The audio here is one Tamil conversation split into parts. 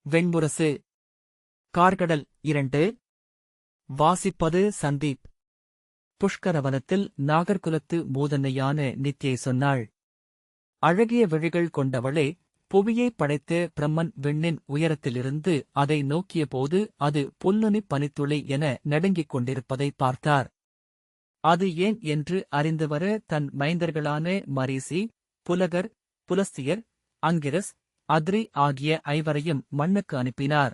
வெண்முரசு. கார்கடல் 2. வாசிப்பது சந்தீப். புஷ்கரவனத்தில் நாகர்குலத்து மூதன்னையான நித்யை சொன்னாள். அழகிய விழிகள் கொண்டவளே, புவியைப் படைத்த பிரம்மன் விண்ணின் உயரத்திலிருந்து அதை நோக்கியபோது அது புல்லுனிப் பனித்துளி என நடுங்கிக் கொண்டிருப்பதை பார்த்தார். அது ஏன் என்று அறிந்துவர தன் மைந்தர்களான மரீசி, புலகர், புலஸ்தியர், அங்கிரஸ், அத்ரி ஆகிய 5 மண்ணுக்கு அனுப்பினார்.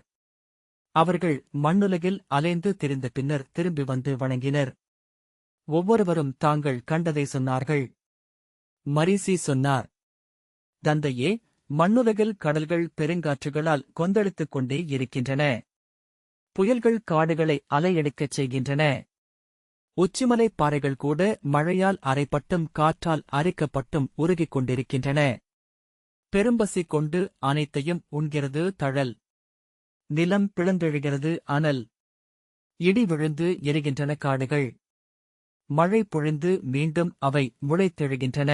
அவர்கள் மண்ணுலகில் அலைந்து திரிந்த பின்னர் திரும்பி வந்து வணங்கினர். ஒவ்வொருவரும் தாங்கள் கண்டதை சொன்னார்கள். மரீசி சொன்னார், தந்தையே, மண்ணுலகில் கடல்கள் பெருங்காற்றுகளால் கொந்தளித்துக் கொண்டே இருக்கின்றன. புயல்கள் காடுகளை அலையடிக்கச் செய்கின்றன. உச்சிமலைப் பாறைகள் கூட மழையால் அரைப்பட்டும் காற்றால் அரிக்கப்பட்டும் உருகிக் கொண்டிருக்கின்றன. பெரும்பசி கொண்டு அனைத்தையும் உண்கிறது தழல். நிலம் பிளந்தெழுகிறது அனல். இடி விழுந்து எரிகின்றன காடுகள். மழை பொழிந்து மீண்டும் அவை முளைத்தெழுகின்றன.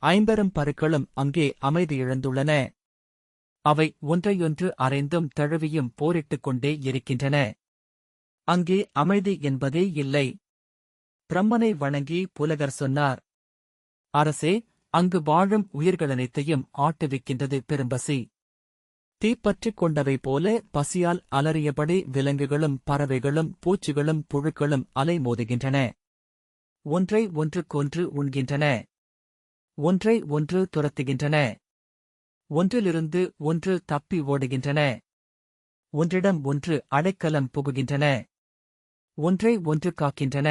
5 பருக்களும் அங்கே அமைதி இழந்துள்ளன. அவை ஒன்றையொன்று அறைந்தும் தழுவியும் போரிட்டுக் கொண்டே இருக்கின்றன. அங்கே அமைதி என்பதே இல்லை. பிரம்மனை வணங்கி புலகர் சொன்னார், அரசே, அங்கு வாழும் உயிர்களனைத்தையும் ஆட்டுவிக்கின்றது பெரும்பசி. தீப்பற்றிக் கொண்டவை போல பசியால் அலறியபடி விலங்குகளும் பறவைகளும் பூச்சிகளும் புழுக்களும் அலைமோதுகின்றன. ஒன்றை ஒன்றுக்கொன்று உண்கின்றன. ஒன்றை ஒன்று துரத்துகின்றன. ஒன்றிலிருந்து ஒன்று தப்பி ஓடுகின்றன. ஒன்றிடம் ஒன்று அடைக்கலம் புகுகின்றன. ஒன்றை ஒன்று காக்கின்றன.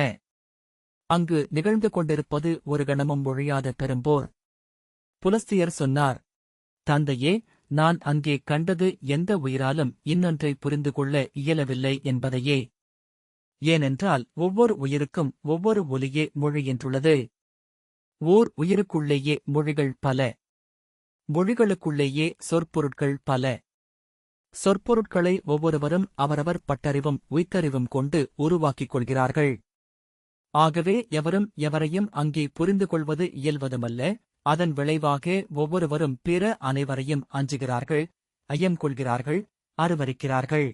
அங்கு நிகழ்ந்து கொண்டிருப்பது ஒரு கணமும் ஒழியாத பெரும்போர். புலஸ்தியர் சொன்னார், தந்தையே, நான் அங்கே கண்டது எந்த உயிராலும் இன்னொன்றை புரிந்து கொள்ள இயலவில்லை என்பதையே. ஏனென்றால் ஒவ்வொரு உயிருக்கும் ஒவ்வொரு ஒலியே மொழி என்றுள்ளது. ஓர் உயிருக்குள்ளேயே மொழிகள் பல. மொழிகளுக்குள்ளேயே சொற்பொருட்கள் பல. சொற்பொருட்களை ஒவ்வொருவரும் அவரவர் பட்டறிவும் உய்த்தறிவும் கொண்டு உருவாக்கிக் கொள்கிறார்கள். ஆகவே எவரும் எவரையும் அங்கே புரிந்து கொள்வது இயல்வதுமல்ல. அதன் விளைவாக ஒவ்வொருவரும் பிற அனைவரையும் அஞ்சுகிறார்கள், ஐயம் கொள்கிறார்கள், அருவருக்கிறார்கள்.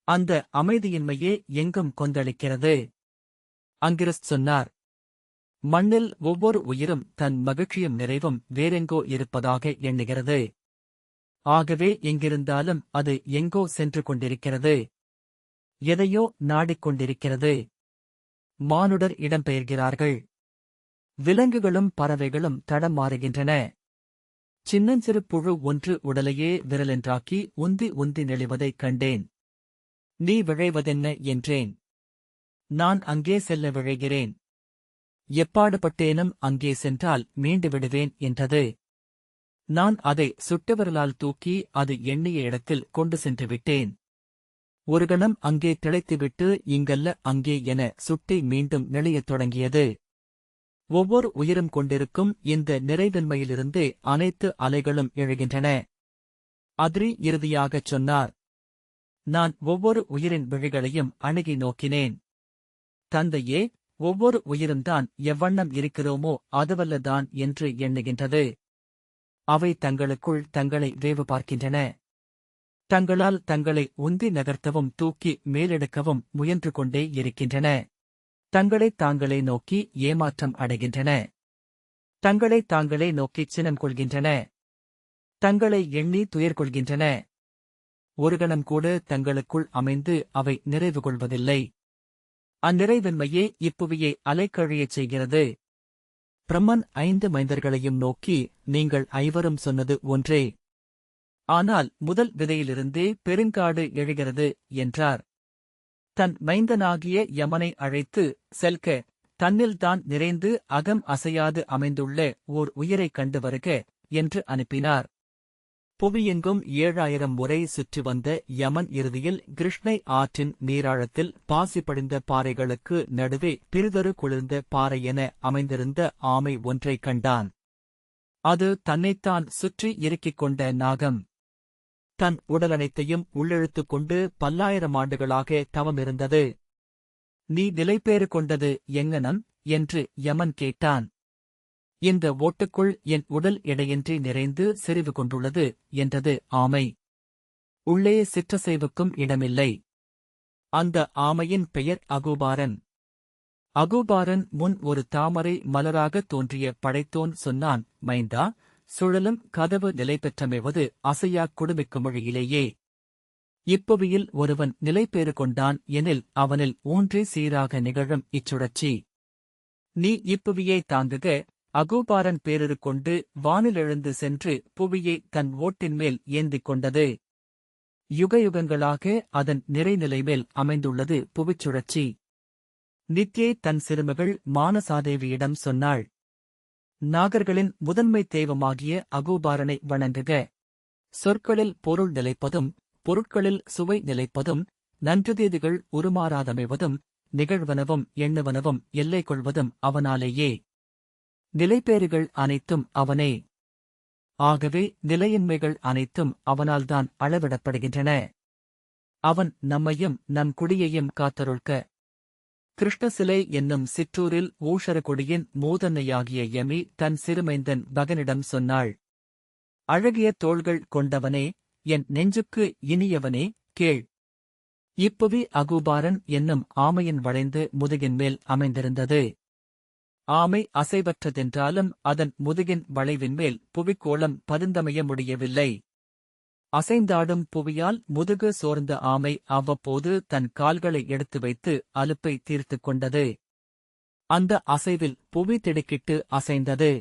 அந்த அமைதியின்மையே எங்கும் கொந்தளிக்கிறது. அங்கிரஸ் சொன்னார், மண்ணில் ஒவ்வொரு உயிரும் தன் மகிழ்ச்சியும் நிறைவும் வேறெங்கோ இருப்பதாக எண்ணுகிறது. ஆகவே எங்கிருந்தாலும் அது எங்கோ சென்று கொண்டிருக்கிறது. எதையோ நாடிக்கொண்டிருக்கிறது. மானுடர் இடம்பெயர்கிறார்கள். விலங்குகளும் பறவைகளும் தடம் மாறுகின்றன. சின்னஞ்சிறு புழு ஒன்று உடலையே விரலென்றாக்கி உந்தி உந்தி நெளிவதைக் கண்டேன். நீ விழைவதென்ன என்றேன். நான் அங்கே செல்ல விழைகிறேன். எப்பாடுபட்டேனும் அங்கே சென்றால் மீண்டு விடுவேன் என்றது. நான் அதை சுட்டவிரலால் தூக்கி அது எண்ணிய இடத்தில் கொண்டு சென்று விட்டேன். ஒரு கணம் அங்கே திளைத்துவிட்டு இங்கல்ல அங்கே என சுட்டி மீண்டும் நெளியத் தொடங்கியது. ஒவ்வொரு உயிரும் கொண்டிருக்கும் இந்த நிறைவின்மையிலிருந்தே அனைத்து அலைகளும் எழுகின்றன. அத்ரி இறுதியாகச் சொன்னார், நான் ஒவ்வொரு உயிரின் விழிகளையும் அணுகி நோக்கினேன். தந்தையே, ஒவ்வொரு உயிரும்தான் எவ்வண்ணம் இருக்கிறோமோ அதுவல்லதான் என்று எண்ணுகின்றது. அவை தங்களுக்குள் தங்களை வேவு பார்க்கின்றன. தங்களால் தங்களை உந்தி நகர்த்தவும் தூக்கி மேலெடுக்கவும் முயன்று கொண்டே இருக்கின்றன. தங்களைத் தாங்களே நோக்கி ஏமாற்றம் அடைகின்றன. தங்களைத் தாங்களே நோக்கிச் சினம் கொள்கின்றன. தங்களை எண்ணி துயர் கொள்கின்றன. ஒரு கணம் கூட தங்களுக்குள் அமைந்து அவை நிறைவு கொள்வதில்லை. அந்நிறைவின்மையே இப்புவியை அலைக்கழியச் செய்கிறது. பிரம்மன் 5 மைந்தர்களையும் நோக்கி, நீங்கள் 5 சொன்னது ஒன்றே. ஆனால் முதல் விதையிலிருந்தே பெருங்காடு எழுகிறது என்றார். தன் மைந்தனாகிய யமனை அழைத்து, செல்க, தன்னில்தான் நிறைந்து அகம் அசையாது அமைந்துள்ள ஓர் உயிரைக் கண்டு வருக என்று அனுப்பினார். புவியெங்கும் 7000 முறை சுற்றி வந்த யமன் இறுதியில் கிருஷ்ணை ஆற்றின் நீராழத்தில் பாசி படிந்த பாறைகளுக்கு நடுவே பிறிதொரு குளிர்ந்த பாறை என அமைந்திருந்த ஆமை ஒன்றைக் கண்டான். அது தன்னைத்தான் சுற்றி இறுக்கிக் கொண்ட நாகம். தன் உடலனைத்தையும் உள்ளிழுத்துக் கொண்டு பல்லாயிரம் ஆண்டுகளாக தவமிருந்தது. நீ நிலைபேறு கொண்டது எங்ஙனம் என்று யமன் கேட்டான். இந்த ஓட்டுக்குள் என் உடல் எடையின்றி நிறைந்து செறிவு கொண்டுள்ளது என்றது ஆமை. உள்ளே சிற்றசைவுக்கும் இடமில்லை. அந்த ஆமையின் பெயர் அகூபாரன். அகூபாரன் முன் ஒரு தாமரை மலராகத் தோன்றிய படைத்தோன் சொன்னான், மைந்தா, சுழலும் கதவு நிலைபெற்றமைவது அசையாக் குடுமிக்கு மொழியிலேயே. இப்புவியில் ஒருவன் நிலைபேறு கொண்டான் எனில் அவனில் ஊன்றி சீராக நிகழும் இச்சுழற்சி. நீ இப்புவியை தாங்குக. அகூபாரன் பேரிரு கொண்டு வானிலெழுந்து சென்று புவியை தன் ஓட்டின்மேல் ஏந்திக் கொண்டது. யுகயுகங்களாக அதன் நிறைநிலைமேல் அமைந்துள்ளது புவிச்சுழற்சி. நித்யை தன் சிறுமகள் மானசாதேவியிடம் சொன்னாள், நாகர்களின் முதன்மை தெய்வமாகிய அகூபாரனை வணங்குக. சொற்களில் பொருள் நிலைப்பதும் பொருட்களில் சுவை நிலைப்பதும் நன்றுதீதிகள் உருமாறாதமைவதும் நிகழ்வனவும் எண்ணுவனவும் எல்லை கொள்வதும் அவனாலேயே. நிலைப்பேறுகள் அனைத்தும் அவனே. ஆகவே நிலையின்மைகள் அனைத்தும் அவனால்தான் அளவிடப்படுகின்றன. அவன் நம்மையும் நம் குடியையும் காத்தருள்க. கிருஷ்ணசிலை என்னும் சிற்றூரில் ஊஷரகுடியின் மூதன்னையாகிய யமி தன் சிறுமைந்தன் பகனிடம் சொன்னாள், அழகிய தோள்கள் கொண்டவனே, என் நெஞ்சுக்கு இனியவனே, கேள். இப்புவி அகூபாரன் என்னும் ஆமையின் வளைந்து முதுகின்மேல் அமைந்திருந்தது. ஆமை அசைவற்றதென்றாலும் அதன் முதுகின் வளைவின்மேல் புவிக்கோளம் பதிந்தமைய முடியவில்லை. அசைந்தாடும் புவியால் முதுகு சோர்ந்த ஆமை அவ்வப்போது தன் கால்களை எடுத்து வைத்து அலுப்பை தீர்த்துக் கொண்டது. அந்த அசைவில் புவி திடுக்கிட்டு அசைந்தது.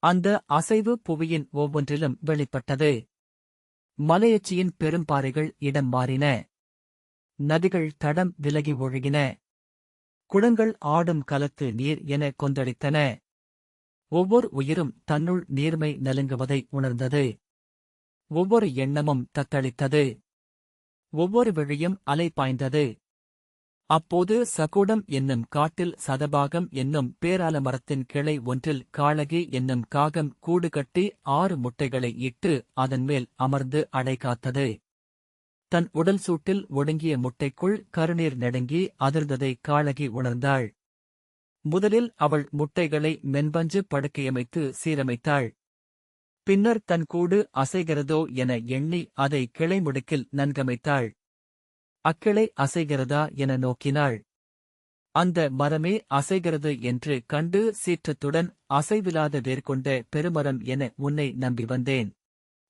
அந்த அசைவு புவியின் ஒவ்வொன்றிலும் வெளிப்பட்டது. மலையச்சியின் பெரும்பாறைகள் இடம் மாறின. நதிகள் தடம் விலகி ஒழுகின. குளங்கள் ஆடும் கலத்து நீர் என கொந்தளித்தன. ஒவ்வொரு உயிரும் தன்னுள் நீர்மை நலுங்குவதை உணர்ந்தது. ஒவ்வொரு எண்ணமும் தத்தளித்தது. ஒவ்வொரு விழியும் அலை பாய்ந்தது. அப்போது சகூடம் என்னும் காட்டில் சதபாகம் என்னும் பேராலமரத்தின் கிளை ஒன்றில் காளகி என்னும் காகம் கூடு கட்டி 6 முட்டைகளை இட்டு அதன்மேல் அமர்ந்து அடை காத்தது. தன் உடல் சூட்டில் ஒடுங்கிய முட்டைக்குள் கருநீர் நடுங்கி அதிர்ந்ததை காளகி உணர்ந்தாள். முதலில் அவள் முட்டைகளை மென்பஞ்சு படுக்கையமைத்து சீரமைத்தாள். பின்னர் தன் கூடு அசைகிறதோ என எண்ணி அதை கிளைமுடுக்கில் நன்கமைத்தாள். அக்கிளை அசைகிறதா என நோக்கினாள். அந்த மரமே அசைகிறது என்று கண்டு சீற்றத்துடன், அசைவிலாத வேர்கொண்ட பெருமரம் என உன்னை நம்பி வந்தேன்.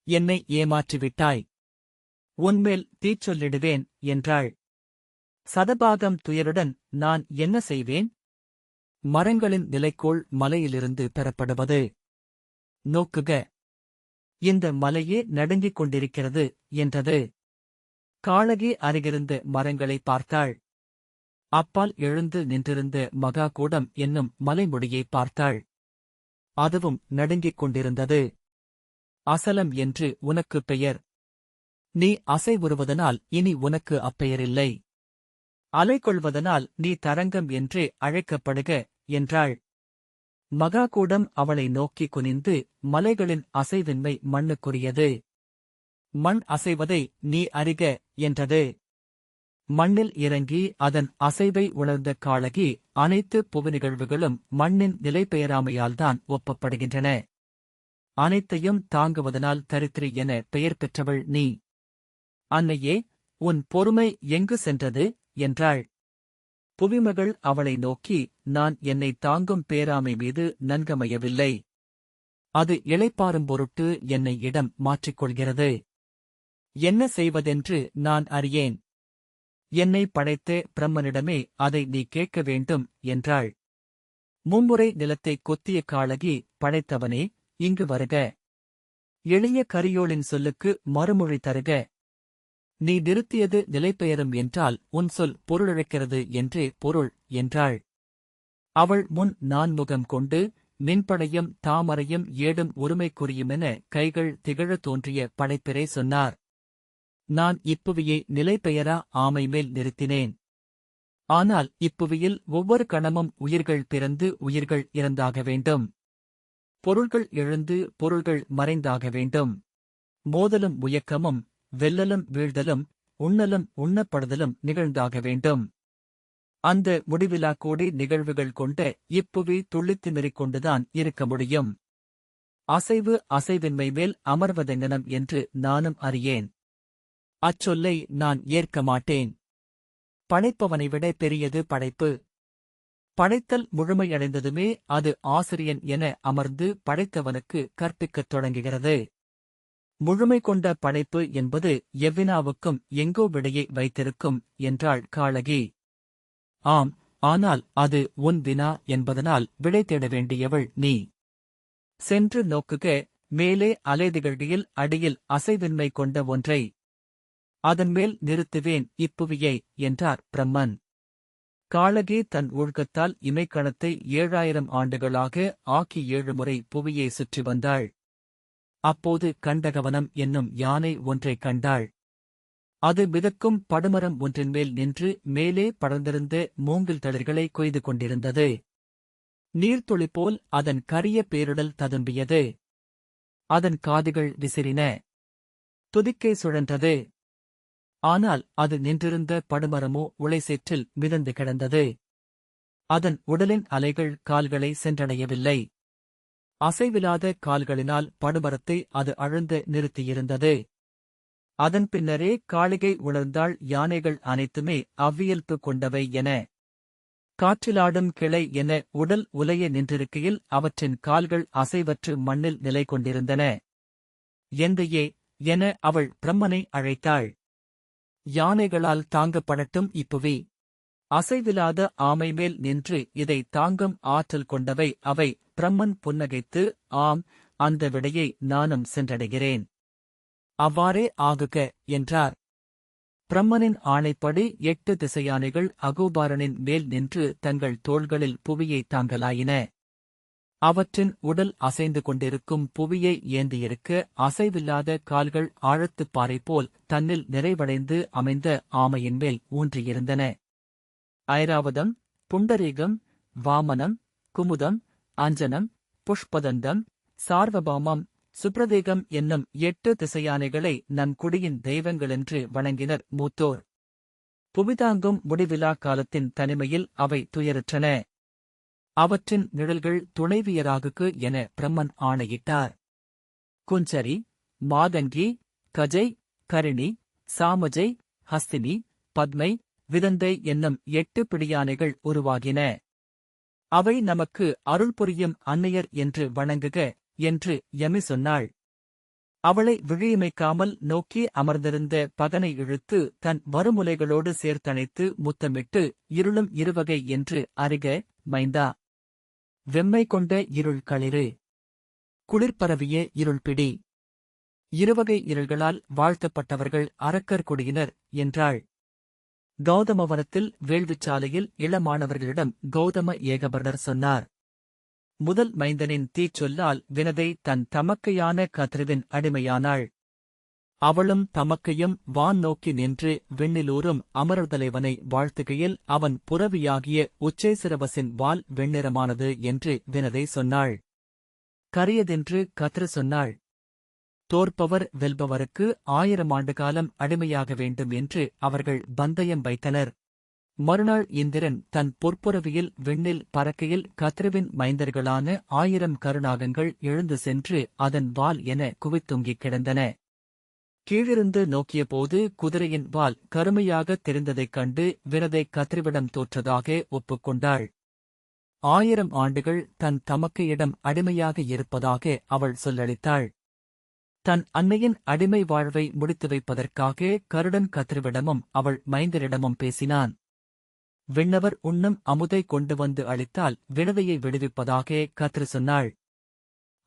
என்னை ஏமாற்றிவிட்டாய். உன்மேல் தீச்சொல்லிடுவேன் என்றாள். சதபாகம் துயருடன், நான் என்ன செய்வேன்? மரங்களின் நிலைக்கோள் மலையிலிருந்து பெறப்படுவது. நோக்குக, இந்த மலையே நடுங்கிக் கொண்டிருக்கிறது என்றது. காளகி அருகிருந்த மரங்களை பார்த்தாள். அப்பால் எழுந்து நின்றிருந்த மகாகூடம் என்னும் மலைமுடியை பார்த்தாள். அதுவும் நடுங்கிக் கொண்டிருந்தது. அசலம் என்று உனக்கு பெயர். நீ அசைவுறுவதனால் இனி உனக்கு அப்பெயரில்லை. அலை கொள்வதனால் நீ தரங்கம் என்றே அழைக்கப்படுக என்றாள். மகாகூடம் அவளை நோக்கி குனிந்து, மலைகளின் அசைவின்மை மண்ணுக்குரியது. மண் அசைவதை நீ அறிக என்றது. மண்ணில் இறங்கி அதன் அசைவை உணர்ந்த காளகி, அனைத்து புவிநிகழ்வுகளும் மண்ணின் நிலைபெயராமையால்தான் ஒப்பப்படுகின்றன. அனைத்தையும் தாங்குவதனால் தரித்திரி என பெயர் பெற்றவள் நீ. அன்னையே, உன் பொறுமை எங்கு சென்றது என்றாள். புவிமகள் அவளை நோக்கி, நான் என்னை தாங்கும் பேராமை மீது நன்கமையவில்லை. அது இளைப்பாறும் பொருட்டு என்னை இடம் மாற்றிக்கொள்கிறது. என்ன செய்வதென்று நான் அறியேன். என்னை படைத்த பிரம்மனிடமே அதை நீ கேட்க வேண்டும் என்றாள். மும்முறை நிலத்தை கொத்திய காளகி, படைத்தவனே, இங்கு வருக. எளிய கரியோளின் சொல்லுக்கு மறுமொழி தருக. நீ நிறுத்தியது நிலைபெயரும் என்றால் உன் சொல் பொருளிழக்கிறது என்றே பொருள் என்றாள். அவள் முன் நான்முகம் கொண்டு, மின்படையும் தாமரையும் ஏடும் ஒருமைக்குரியுமென கைகள் திகழத் தோன்றிய படைப்பிறை சொன்னார். நான் இப்புவியை நிலைபெயரா ஆமை மேல் நிறுத்தினேன். ஆனால் இப்புவியில் ஒவ்வொரு கணமும் உயிர்கள் பிறந்து உயிர்கள் இறந்தாக வேண்டும். பொருள்கள் எழுந்து பொருள்கள் மறைந்தாக வேண்டும். மோதலும் முயக்கமும் வெல்லலும் வீழ்தலும் உண்ணலும் உண்ணப்படுதலும் நிகழ்ந்தாக வேண்டும். அந்த முடிவிலா கோடி நிகழ்வுகள் கொண்ட இப்புவி துள்ளித்திமிரிக் கொண்டுதான் இருக்க முடியும். அசைவு அசைவின்மை மேல் அமர்வதெங்கனம் என்று நானும் அறியேன். அச்சொல்லை நான் ஏற்க மாட்டேன். படைப்பவனை விட பெரியது படைப்பு. படைத்தல் முழுமையடைந்ததுமே அது ஆசிரியன் என அமர்ந்து படைத்தவனுக்கு கற்பிக்கத் தொடங்குகிறது. முழுமை கொண்ட படைப்பு என்பது எவ்வினாவுக்கும் எங்கோ விடையை வைத்திருக்கும் என்றாள் காளகி. ஆம், ஆனால் அது உன் வினா என்பதனால் விடை தேட வேண்டியவள் நீ. சென்று நோக்குக, மேலே அலைதிகழ்கியில் அடியில் அசைவின்மை கொண்ட ஒன்றை. அதன்மேல் நிறுத்துவேன் இப்புவியை என்றார் பிரம்மன். காளகி தன் ஒழுக்கத்தால் இமைக்கணத்தை 7000 ஆண்டுகளாக ஆக்கி 7 முறை புவியை சுற்றி வந்தாள். அப்போது கண்டகவனம் என்னும் யானை ஒன்றைக் கண்டாள். அது மிதக்கும் படுமரம் ஒன்றின்மேல் நின்று மேலே படர்ந்திருந்த மூங்கில் தளிர்களை கொய்து கொண்டிருந்தது. நீர்த்துளிபோல் அதன் கரிய பேரிடல் ததும்பியது. அதன் காதுகள் விசிறின. துதிக்கை சுழன்றது. ஆனால் அது நின்றிருந்த படுமரமோ உளைசேற்றில் மிதந்து கிடந்தது. அதன் உடலின் அலைகள் கால்களை சென்றடையவில்லை. அசைவில்லாத கால்களினால் படுமரத்தை அது அழுந்து நிறுத்தியிருந்தது. அதன் பின்னரே காளிகை உணர்ந்தாள், யானைகள் அனைத்துமே அவ்வியல்பு கொண்டவை என. காற்றிலாடும் கிளை என உடல் உலைய நின்றிருக்கையில் அவற்றின் கால்கள் அசைவற்று மண்ணில் நிலை கொண்டிருந்தன. எந்தையே என அவள் பிரம்மனை அழைத்தாள். யானைகளால் தாங்கப்படட்டும் இப்புவி. அசைவில்லாத ஆமைமேல் நின்று இதை தாங்கும் ஆற்றல் கொண்டவை அவை. பிரம்மன் புன்னகைத்து, ஆம், அந்த விடையை நானும் சென்றடைகிறேன். அவ்வாறே ஆகுக என்றார். பிரம்மனின் ஆணைப்படி 8 திசையானைகள் அகோபாரனின் மேல் நின்று தங்கள் தோள்களில் புவியை தாங்கலாயின. அவற்றின் உடல் அசைந்து கொண்டிருக்கும் புவியை ஏந்தியிருக்க அசைவில்லாத கால்கள் ஆழத்துப் பாறை போல் தன்னில் நிறைவடைந்து அமைந்த ஆமையின் மேல் ஊன்றியிருந்தன. ஐராவதம், புண்டரீகம், வாமனம், குமுதம், அஞ்சனம், புஷ்பதந்தம், சார்வபாமம், சுப்ரதீகம் என்னும் 8 திசையானைகளை நன் குடியின் தெய்வங்களென்று வணங்கினர் மூத்தோர். புவிதாங்கும் முடிவிலா காலத்தின் தனிமையில் அவை துயருற்றன. அவற்றின் நிழல்கள் துணைவியராகுக்கு என பிரம்மன் ஆணையிட்டார். குஞ்சரி, மாதங்கி, கஜை, கரிணி, சாமஜை, ஹஸ்தினி, பத்மை, விதந்தை என்னும் 8 பிடியானைகள் உருவாகின. அவை நமக்கு அருள் புரியும் அன்னையர் என்று வணங்குக என்று யமி சொன்னாள். அவளை விழியமைக்காமல் நோக்கி அமர்ந்திருந்த பகனை இழுத்து தன் வருமுலைகளோடு சேர்த்தணைத்து முத்தமிட்டு, இருளும் இருவகை என்று அறிக மைந்தா. வெம்மை கொண்ட இருள் களிறு. குளிர்பரவிய இருள்பிடி. இருவகை இருள்களால் வாழ்த்தப்பட்டவர்கள் அரக்கர் குடியினர் என்றாள். கௌதமவனத்தில் வேள்விச்சாலையில் இளமானவர்களிடம் கௌதம ஏகபர்ணர் சொன்னார். முதல் மைந்தனின் தீச்சொல்லால் வினதை தன் தமக்கையான கத்ருவின் அடிமையானாள். அவளும் தமக்கையும் வான் நோக்கி நின்று விண்ணிலூரும் அமரர்தலைவனை வாழ்த்துகையில் அவன் புரவியாகிய உச்சேசிரவசின் வால் வெண்ணிறமானது என்று வினதை சொன்னாள். கரியதென்று கத்ரு சொன்னாள். தோற்பவர் வெல்பவருக்கு 1000 ஆண்டு காலம் அடிமையாக வேண்டும் என்று அவர்கள் பந்தயம் வைத்தனர். மறுநாள் இந்திரன் தன் பொற்புறவியில் விண்ணில் பறக்கையில் கத்ருவின் மைந்தர்களான 1000 கருநாகங்கள் எழுந்து சென்று அதன் வால் என குவித்தொங்கிக் கிடந்தன. கீழிருந்து நோக்கியபோது குதிரையின் வால் கருமையாகத் தெரிந்ததைக் கண்டு வினதை கத்ருவிடம் தோற்றதாக ஒப்புக்கொண்டாள். 1000 ஆண்டுகள் தன் தமக்கையிடம் அடிமையாக இருப்பதாக அவள் சொல்லளித்தாள். தன் அன்னையின் அடிமை வாழ்வை முடித்து வைப்பதற்காக கருடன் கத்ருவிடமும் அவள் மைந்தரிடமும் பேசினான். விண்ணவர் உண்ணும் அமுதை கொண்டு வந்து அளித்தால் வினதையை விடுவிப்பதாக கத்ரு சொன்னாள்.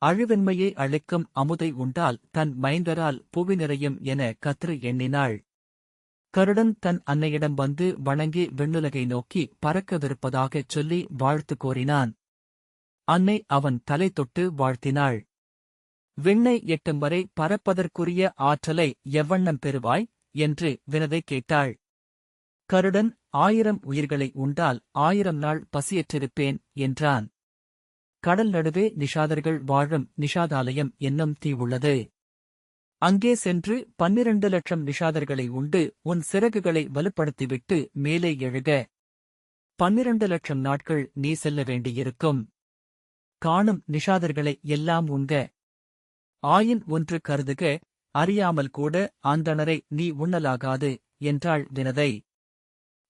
அழிவின்மையை அளிக்கும் அமுதை உண்டால் தன் மைந்தரால் புவி நிறையும் என கத்ரு எண்ணினாள். கருடன் தன் அன்னையிடம் வந்து வணங்கி விண்ணுலகை நோக்கி பறக்கவிருப்பதாகச் சொல்லி வாழ்த்து கோரினான். அன்னை அவன் தலை தொட்டு வாழ்த்தினாள். விண்ணை எட்டும் வரை பறப்பதற்குரிய ஆற்றலை எவ்வண்ணம் பெறுவாய் என்று வினதை கேட்டாள். கருடன் 1000 உயிர்களை உண்டால் 1000 நாள் பசியற்றிருப்பேன் என்றான். கடல் நடுவே நிஷாதர்கள் வாழும் நிஷாதாலயம் என்னும் தீ உள்ளது. அங்கே சென்று 12 லட்சம் நிஷாதர்களை உண்டு உன் சிறகுகளை வலுப்படுத்திவிட்டு மேலே எழுக. 12 லட்சம் நாட்கள் நீ செல்ல வேண்டியிருக்கும். காணும் நிஷாதர்களை எல்லாம் உண்க. ஆயின் ஒன்று கருதுக, அறியாமல் கூட அந்தணரை நீ உண்ணலாகாது என்றாள் வினதை.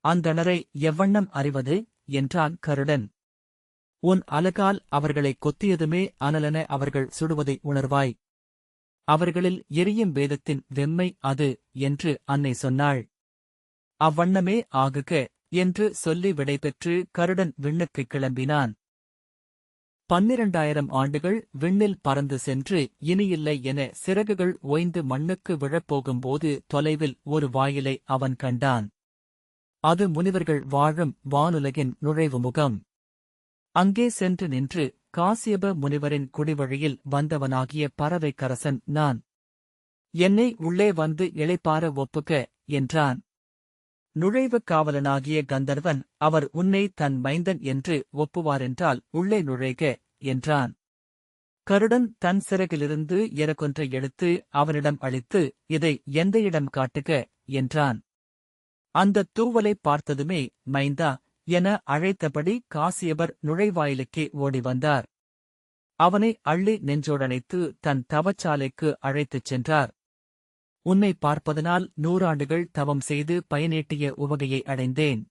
அந்தணரை எவ்வண்ணம் அறிவது என்றான் கருடன். உன் அலகால் அவர்களைக் கொத்தியதுமே அனலென அவர்கள் சுடுவதை உணர்வாய். அவர்களில் எரியும் வேதத்தின் வெம்மை அது என்று அன்னை சொன்னாள். அவ்வண்ணமே ஆகுக என்று சொல்லி விடைபெற்று கருடன் விண்ணுக்குக் கிளம்பினான். 12,000 ஆண்டுகள் விண்ணில் பறந்து சென்று இனியில்லை என சிறகுகள் ஓய்ந்து மண்ணுக்கு விழப்போகும்போது தொலைவில் ஒரு வாயிலை அவன் கண்டான். அது முனிவர்கள் வாழும் வானுலகின் நுழைவு முகம். அங்கே சென்று நின்று காசியப முனிவரின் குடிவழியில் வந்தவனாகிய பறவைக்கரசன் நான். என்னை உள்ளே வந்து இளைப்பார ஒப்புக என்றான். நுழைவுக் காவலனாகிய கந்தர்வன் அவர் உன்னை தன் மைந்தன் என்று ஒப்புவாரென்றால் உள்ளே நுழைக என்றான். கருடன் தன் சிறகிலிருந்து எரக்கொன்றை எடுத்து அவனிடம் அளித்து இதை எந்த இடம் காட்டுக என்றான். அந்தத் தூவலைப் பார்த்ததுமே மைந்தா என அழைத்தபடி காசியபர் நுழைவாயிலுக்கே ஓடி வந்தார். அவனை அள்ளி நெஞ்சோடணைத்து தன் தவச்சாலைக்கு அழைத்துச் சென்றார். உன்னை பார்ப்பதனால் 100 ஆண்டுகள் தவம் செய்து பயனீட்டிய உவகையை அடைந்தேன்.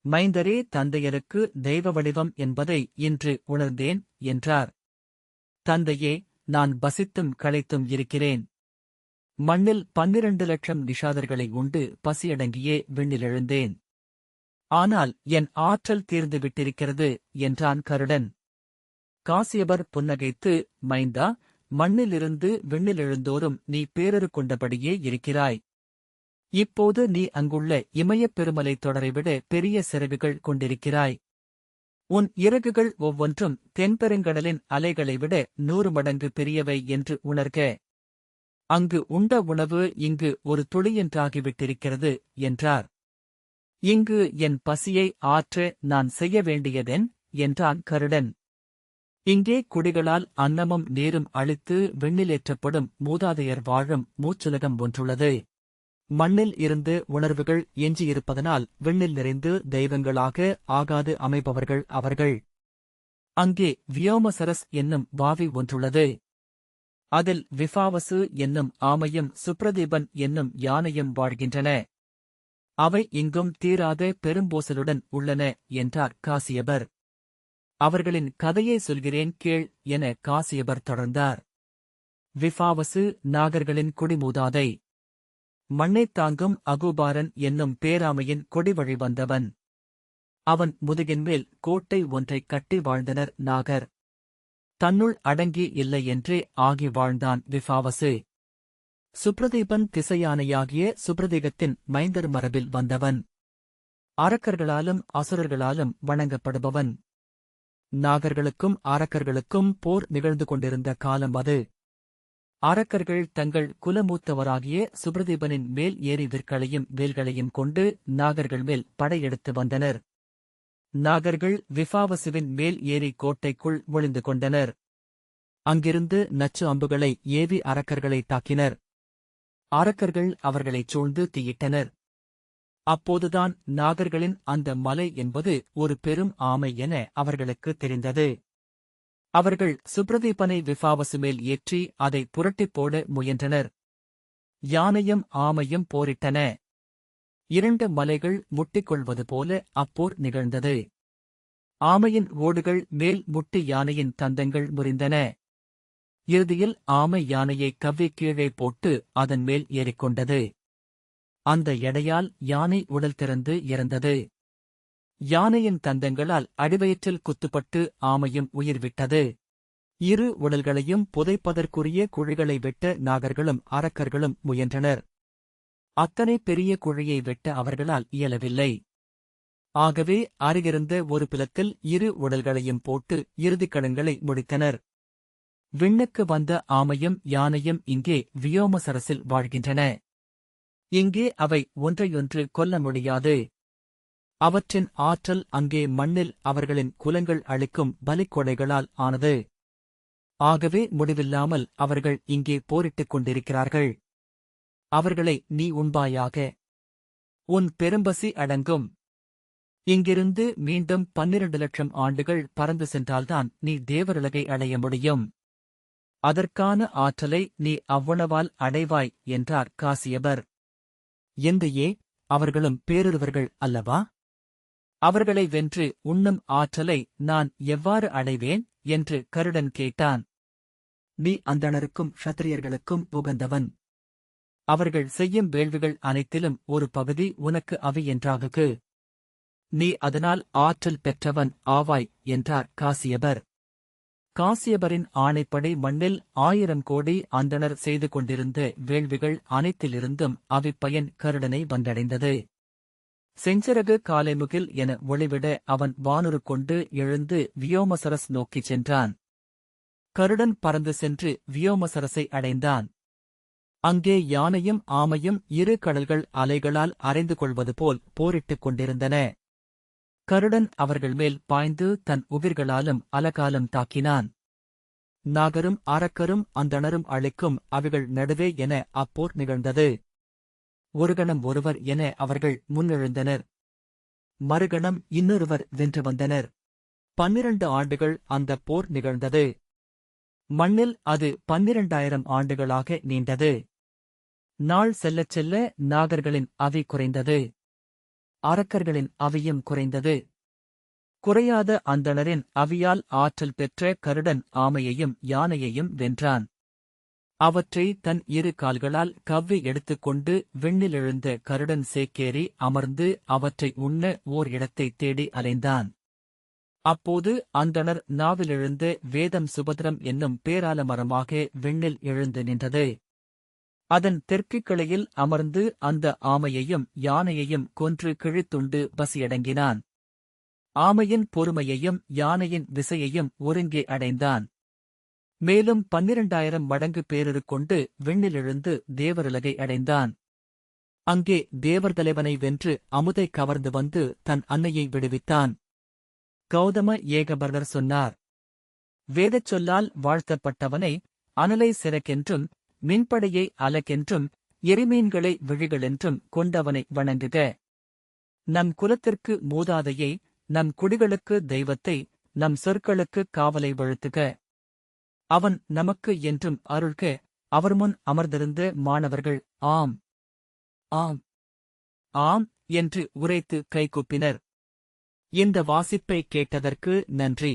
மைந்தரே தந்தையருக்கு தெய்வ வடிவம் என்பதை இன்று உணர்ந்தேன் என்றார். தந்தையே, நான் பசித்தும் களைத்தும் இருக்கிறேன். மண்ணில் 12 லட்சம் நிஷாதர்களை உண்டு பசியடங்கியே விண்ணிலெழுந்தேன். ஆனால் என் ஆற்றல் தீர்ந்து விட்டிருக்கிறது என்றான் கருடன். காசியபர் புன்னகைத்து, மைந்தா, மண்ணிலிருந்து விண்ணிலெழுந்தோறும் நீ பேரரு கொண்டபடியே இருக்கிறாய். இப்போது நீ அங்குள்ள இமயப் பெருமலை தொடரைவிட பெரிய சிறகுகள் கொண்டிருக்கிறாய். உன் இறகுகள் ஒவ்வொன்றும் தென்பெருங்கடலின் அலைகளை விட 100 மடங்கு பெரியவை என்று உணர்க. அங்கு உண்ட உணவு இங்கு ஒரு துளியென்றாகிவிட்டிருக்கிறது என்றார். இங்கு என் பசியை ஆற்ற நான் செய்ய வேண்டியதென் என்றான் கருடன். இங்கே குடிகளால் அன்னமும் நீரும் அளித்து விண்ணிலேற்றப்படும் மூதாதையர் வாழும் மூச்சுலகம் ஒன்றுள்ளது. மண்ணில் இருந்து உணர்வுகள் எஞ்சியிருப்பதனால் விண்ணில் நிறைந்து தெய்வங்களாக ஆகாது அமைப்பவர்கள் அவர்கள். அங்கே வியோமசரஸ் என்னும் வாவி ஒன்றுள்ளது. அதில் விஃபாவசு என்னும் ஆமையும் சுப்ரதீபன் என்னும் யானையும் வாழ்கின்றன. அவை இங்கும் தீராத பெரும்போசலுடன் உள்ளன என்றார் காசியபர். அவர்களின் கதையை சொல்கிறேன் கேள் என காசியபர் தொடர்ந்தார். விஃபாவசு நாகர்களின் குடிமூதாதை. மண்ணைத் தாங்கும் அகுபாரன் என்னும் பேராமையின் கொடிவழி வந்தவன். அவன் முதுகின்மேல் கோட்டை ஒன்றைக் கட்டி வாழ்ந்தனர் நாகர். தன்னுள் அடங்கி இல்லை என்றே ஆகி வாழ்ந்தான் விஃபாவசு. சுப்ரதீபன் திசையானையாகிய சுப்ரதீகத்தின் மைந்தர் மரபில் வந்தவன். அரக்கர்களாலும் அசுரர்களாலும் வணங்கப்படுபவன். நாகர்களுக்கும் அரக்கர்களுக்கும் போர் நிகழ்ந்து கொண்டிருந்த காலம் அது. அரக்கர்கள் தங்கள் குலமூத்தவராகிய சுப்ரதீபனின் மேல் ஏறி விற்களையும் வேல்களையும் கொண்டு நாகர்கள் மேல் படையெடுத்து வந்தனர். நாகர்கள் விஃபாவசுவின் மேல் ஏறி கோட்டைக்குள் ஒளிந்து கொண்டனர். அங்கிருந்து நச்சு அம்புகளை ஏவி அரக்கர்களை தாக்கினர். அரக்கர்கள் அவர்களைச் சூழ்ந்து தீயிட்டனர். அப்போதுதான் நாகர்களின் அந்த மலை என்பது ஒரு பெரும் ஆமை என அவர்களுக்கு தெரிந்தது. அவர்கள் சுப்ரதீபனை விஃபாவசு மேல் ஏற்றி அதை புரட்டிப் போட முயன்றனர். யானையும் ஆமையும் போரிட்டன. 2 மலைகள் முட்டிக்கொள்வது போல அப்போர் நிகழ்ந்தது. ஆமையின் ஓடுகள் மேல் முட்டி யானையின் தந்தங்கள் முறிந்தன. இறுதியில் ஆமை யானையை கவ்விக் கீழே போட்டு அதன் மேல் ஏறிக்கொண்டது. அந்த எடையால் யானை உடல் திறந்து இறந்தது. யானையின் தந்தங்களால் அடிவயிற்றில் குத்துப்பட்டு ஆமையும் உயிர் விட்டது. 2 உடல்களையும் புதைப்பதற்குரிய குழிகளை வெட்ட நாகர்களும் அரக்கர்களும் முயன்றனர். அத்தனை பெரிய குழியை வெட்ட அவர்களால் இயலவில்லை. ஆகவே அருகிருந்த ஒரு பிலத்தில் 2 உடல்களையும் போட்டு இறுதிக்கடன்களை முடித்தனர். விண்ணுக்கு வந்த ஆமையும் யானையும் இங்கே வியோமசரசில் வாழ்கின்றன. இங்கே அவை ஒன்றையொன்று கொல்ல முடியாது. அவற்றின் ஆற்றல் அங்கே மண்ணில் அவர்களின் குலங்கள் அளிக்கும் பலிக்கொடைகளால் ஆனது. ஆகவே முடிவில்லாமல் அவர்கள் இங்கே போரிட்டுக் கொண்டிருக்கிறார்கள். அவர்களை நீ உண்பாயாக. உன் பெரும்பசி அடங்கும். இங்கிருந்து மீண்டும் 12 லட்சம் ஆண்டுகள் பறந்து சென்றால்தான் நீ தேவருலகை அடைய முடியும். அதற்கான ஆற்றலை நீ அவ்வளவால் அடைவாய் என்றார் காசியபர். எந்தையே, அவர்களும் பேருருவர்கள் அல்லவா? அவர்களை வென்று உண்ணும் ஆற்றலை நான் எவ்வாறு அடைவேன் என்று கருடன் கேட்டான். நீ அந்தணருக்கும் க்ஷத்திரியர்களுக்கும் உகந்தவன். அவர்கள் செய்யும் வேள்விகள் அனைத்திலும் ஒரு பகுதி உனக்கு அவை என்றாகுக்கு. நீ அதனால் ஆற்றல் பெற்றவன் ஆவாய் என்றார் காசியபர். காசியபரின் ஆணைப்படி மண்ணில் 1000 கோடி அந்தணர் செய்து கொண்டிருந்த வேள்விகள் அனைத்திலிருந்தும் அவிப்பயன் கருடனை வந்தடைந்தது. செஞ்சரகு காலைமுகில் என ஒளிவிட அவன் வானுரு கொண்டு எழுந்து வியோமசரஸ் நோக்கிச் சென்றான். கருடன் பறந்து சென்று வியோமசரஸை அடைந்தான். அங்கே யானையும் ஆமையும் 2 கடல்கள் அலைகளால் அரைந்து கொள்வது போல் போரிட்டுக் கொண்டிருந்தன. கருடன் அவர்கள் மேல் பாய்ந்து தன் உகிர்களாலும் அலகாலும் தாக்கினான். நாகரும் அரக்கரும் அந்தணரும் அழிக்கும் அவைகள் நடுவே என அப்போர் நிகழ்ந்தது. ஒரு கணம் ஒருவர் என அவர்கள் முன்னெழுந்தனர். மறுகணம் இன்னொருவர் வென்று வந்தனர். 12 ஆண்டுகள் அந்த போர் நிகழ்ந்தது. மண்ணில் அது 12,000 ஆண்டுகளாக நீண்டது. நாள் செல்லச் செல்ல நாகர்களின் அவி குறைந்தது. அரக்கர்களின் அவியும் குறைந்தது. குறையாத அந்தணரின் அவியால் ஆற்றல் பெற்ற கருடன் ஆமையையும் யானையையும் வென்றான். அவற்றை தன் 2 கால்களால் கவ்வி எடுத்துக்கொண்டு விண்ணிலெழுந்த கருடன் சேக்கேறி அமர்ந்து அவற்றை உண்ண ஓர் இடத்தைத் தேடி அலைந்தான். அப்போது அந்தணர் நாவிலெழுந்த வேதம் சுபத்திரம் என்னும் பேராலமரமாக விண்ணில் எழுந்து நின்றது. அதன் தெற்குக் கிளையில் அமர்ந்து அந்த ஆமையையும் யானையையும் கொன்று கிழித்துண்டு பசியடங்கினான். ஆமையின் பொறுமையையும் யானையின் விசையையும் ஒருங்கே அடைந்தான். மேலும் 12,000 மடங்கு பேருரு கொண்டு விண்ணிலெழுந்து தேவருலகை அடைந்தான். அங்கே தேவர் தலைவனை வென்று அமுதை கவர்ந்து வந்து தன் அன்னையை விடுவித்தான். கௌதம ஏகபர்தர் சொன்னார். வேதச் சொல்லால் வாழ்த்தப்பட்டவனை அனலை சிறக்கென்றும் மின்படையை அலகென்றும் எரிமீன்களை விழிகளென்றும் கொண்டவனை வணங்குக. நம் குலத்திற்கு மூதாதையை, நம் குடிகளுக்கு தெய்வத்தை, நம் சொற்களுக்கு காவலை வழுத்துக. அவன் நமக்கு என்றும் அருள்க. அவர் முன் அமர்ந்திருந்த மாணவர்கள் ஆம், ஆம், ஆம் என்று உரைத்து கைகூப்பினர். இந்த வாசிப்பை கேட்டதற்கு நன்றி.